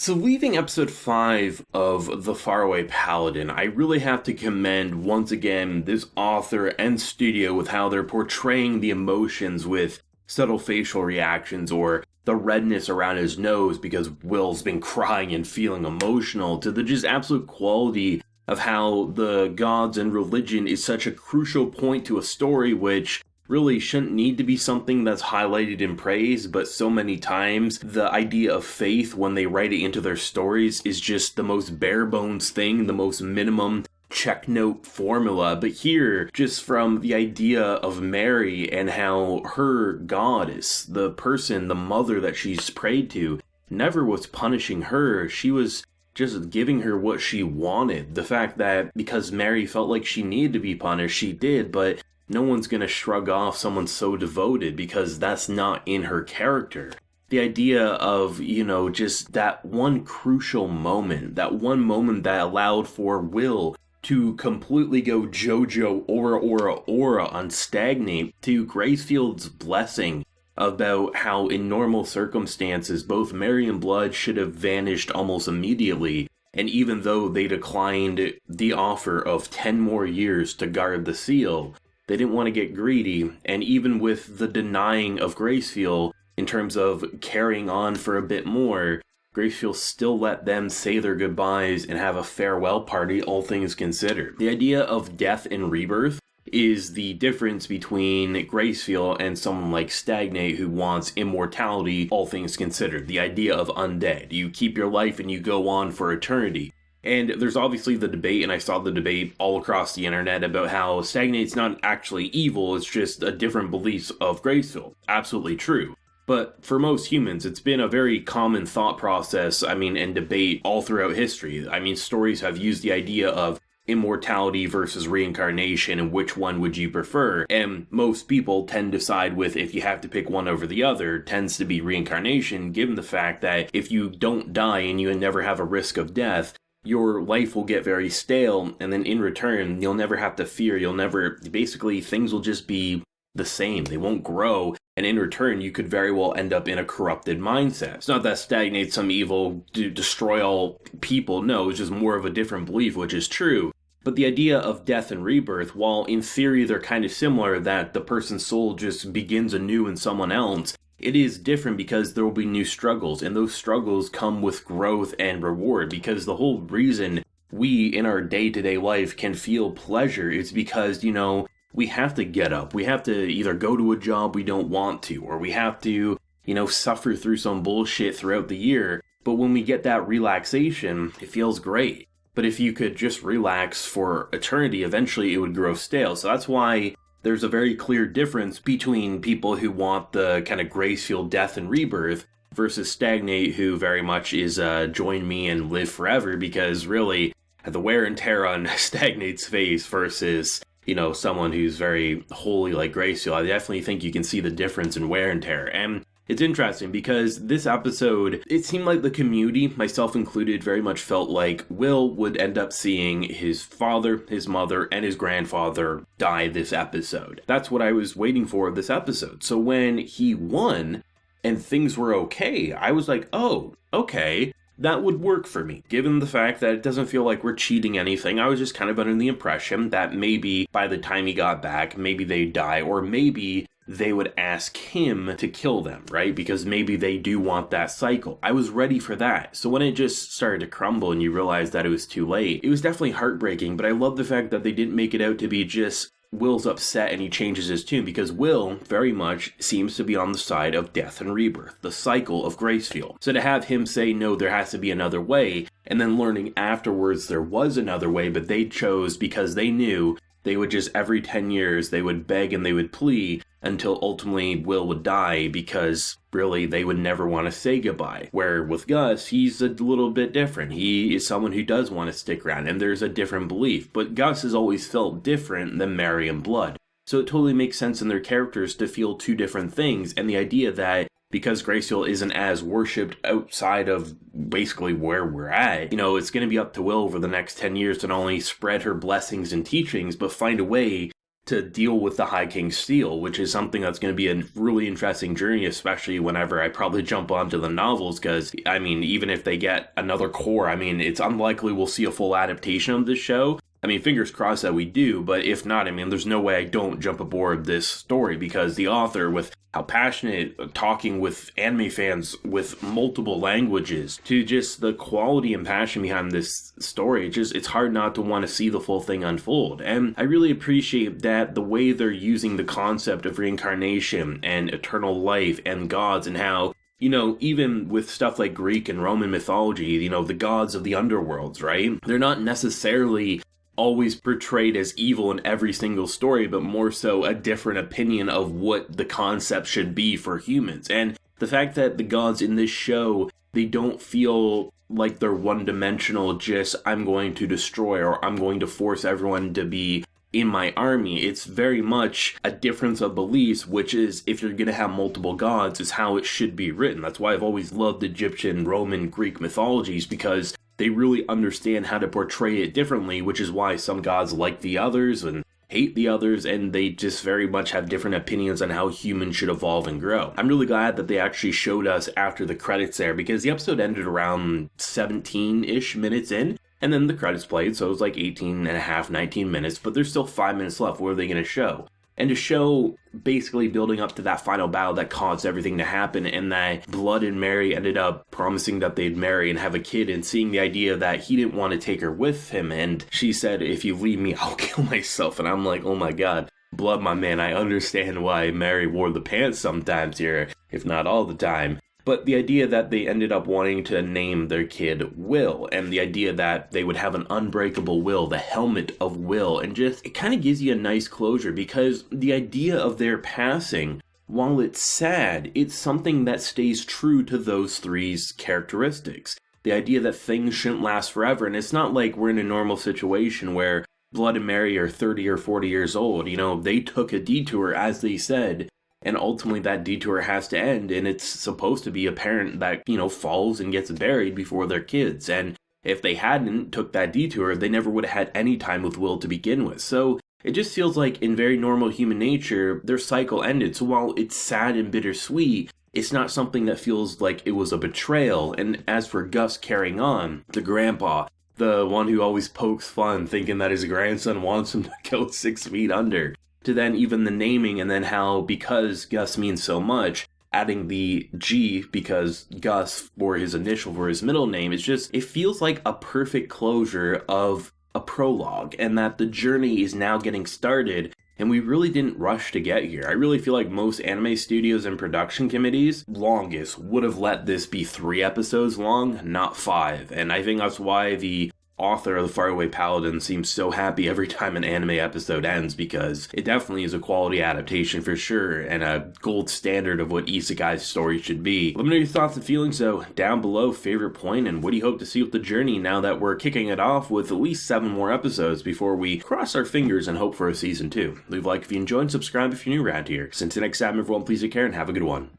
So leaving episode 5 of The Faraway Paladin, I really have to commend once again this author and studio with how they're portraying the emotions with subtle facial reactions or the redness around his nose because Will's been crying and feeling emotional, to the just absolute quality of how the gods and religion is such a crucial point to a story which really shouldn't need to be something that's highlighted in praise, but so many times the idea of faith when they write it into their stories is just the most bare bones thing, the most minimum check note formula. But here, just from the idea of Mary and how her goddess, the person, the mother that she's prayed to, never was punishing her. She was just giving her what she wanted. The fact that because Mary felt like she needed to be punished, she did, but no one's gonna shrug off someone so devoted because that's not in her character. The idea of, just that one crucial moment, that one moment that allowed for Will to completely go JoJo aura on Stagnate, to Gracefield's blessing about how in normal circumstances both Mary and Blood should have vanished almost immediately, and even though they declined the offer of 10 more years to guard the seal, they didn't want to get greedy, and even with the denying of Gracefield in terms of carrying on for a bit more, Gracefield still let them say their goodbyes and have a farewell party, all things considered. The idea of death and rebirth is the difference between Gracefield and someone like Stagnate who wants immortality, all things considered. The idea of undead. You keep your life and you go on for eternity. And there's obviously the debate, and I saw the debate all across the internet about how Stagnate's not actually evil, it's just a different beliefs of Gracefield. Absolutely true. But for most humans, it's been a very common thought process, and debate all throughout history. Stories have used the idea of immortality versus reincarnation and which one would you prefer. And most people tend to side with, if you have to pick one over the other, tends to be reincarnation, given the fact that if you don't die and you never have a risk of death, your life will get very stale, and then in return, you'll never have to fear, basically things will just be the same. They won't grow, and in return, you could very well end up in a corrupted mindset. It's not that Stagnate's some evil to destroy all people, no, it's just more of a different belief, which is true. But the idea of death and rebirth, while in theory they're kind of similar, that the person's soul just begins anew in someone else, it is different because there will be new struggles, and those struggles come with growth and reward, because the whole reason we in our day-to-day life can feel pleasure is because, we have to get up. We have to either go to a job we don't want to, or we have to, suffer through some bullshit throughout the year. But when we get that relaxation, it feels great. But if you could just relax for eternity, eventually it would grow stale. So that's why there's a very clear difference between people who want the kind of Gracefield death and rebirth versus Stagnate, who very much is join me and live forever, because really the wear and tear on Stagnate's face versus, someone who's very holy like Gracefield, I definitely think you can see the difference in wear and tear. And it's interesting because this episode, it seemed like the community, myself included, very much felt like Will would end up seeing his father, his mother, and his grandfather die this episode. That's what I was waiting for this episode. So when he won and things were okay, I was like, oh, okay, that would work for me. Given the fact that it doesn't feel like we're cheating anything, I was just kind of under the impression that maybe by the time he got back, maybe they'd die, or maybe they would ask him to kill them, right? Because maybe they do want that cycle. I was ready for that. So when it just started to crumble and you realized that it was too late, it was definitely heartbreaking, but I love the fact that they didn't make it out to be just Will's upset and he changes his tune, because Will very much seems to be on the side of death and rebirth, the cycle of Gracefield. So to have him say, no, there has to be another way, and then learning afterwards there was another way, but they chose because they knew they would just every 10 years, they would beg and they would plead until ultimately Will would die, because really they would never want to say goodbye. Where with Gus, he's a little bit different. He is someone who does want to stick around, and there's a different belief. But Gus has always felt different than Mary and Blood. So it totally makes sense in their characters to feel two different things, and the idea that because Gracefield isn't as worshipped outside of basically where we're at, it's going to be up to Will over the next 10 years to not only spread her blessings and teachings, but find a way to deal with the High King's Steel, which is something that's going to be a really interesting journey, especially whenever I probably jump onto the novels, because, I mean, even if they get another core, I mean, it's unlikely we'll see a full adaptation of this show. I mean, fingers crossed that we do, but if not, I mean, there's no way I don't jump aboard this story, because the author, with how passionate, talking with anime fans with multiple languages, to just the quality and passion behind this story, it's hard not to want to see the full thing unfold. And I really appreciate that the way they're using the concept of reincarnation and eternal life and gods, and how, you know, even with stuff like Greek and Roman mythology, you know, the gods of the underworlds, right? They're not necessarily always portrayed as evil in every single story, but more so a different opinion of what the concept should be for humans. And the fact that the gods in this show, they don't feel like they're one-dimensional, just I'm going to destroy or I'm going to force everyone to be in my army. It's very much a difference of beliefs, which is, if you're going to have multiple gods, is how it should be written. That's why I've always loved Egyptian, Roman, Greek mythologies, because they really understand how to portray it differently, which is why some gods like the others and hate the others, and they just very much have different opinions on how humans should evolve and grow. I'm really glad that they actually showed us after the credits there, because the episode ended around 17-ish minutes in, and then the credits played, so it was like 18 and a half, 19 minutes, but there's still 5 minutes left. What are they going to show? And to show basically building up to that final battle that caused everything to happen, and that Blood and Mary ended up promising that they'd marry and have a kid, and seeing the idea that he didn't want to take her with him, and she said, if you leave me, I'll kill myself. And I'm like, oh my god, Blood, my man, I understand why Mary wore the pants sometimes here, if not all the time. But the idea that they ended up wanting to name their kid Will, and the idea that they would have an unbreakable will, the helmet of will, and just, it kind of gives you a nice closure, because the idea of their passing, while it's sad, it's something that stays true to those three's characteristics. The idea that things shouldn't last forever, and it's not like we're in a normal situation where Blood and Mary are 30 or 40 years old. You know, they took a detour, as they said, and ultimately that detour has to end, and it's supposed to be a parent that, you know, falls and gets buried before their kids. And if they hadn't took that detour, they never would have had any time with Will to begin with. So it just feels like, in very normal human nature, their cycle ended. So while it's sad and bittersweet, it's not something that feels like it was a betrayal. And as for Gus carrying on, the grandpa, the one who always pokes fun, thinking that his grandson wants him to go 6 feet under, to then even the naming, and then how, because Gus means so much, adding the G because Gus for his initial for his middle name, is just, it feels like a perfect closure of a prologue, and that the journey is now getting started, and we really didn't rush to get here. I really feel like most anime studios and production committees, longest, would have let this be 3 episodes long, not 5, and I think that's why the author of the Faraway Paladin seems so happy every time an anime episode ends, because it definitely is a quality adaptation for sure, and a gold standard of what isekai story should be. Let me know your thoughts and feelings though down below, favorite point, and what do you hope to see with the journey now that we're kicking it off with at least 7 more episodes before we cross our fingers and hope for a season 2. Leave a like if you enjoyed, and subscribe if you're new around here. Since next time everyone, please take care and have a good one.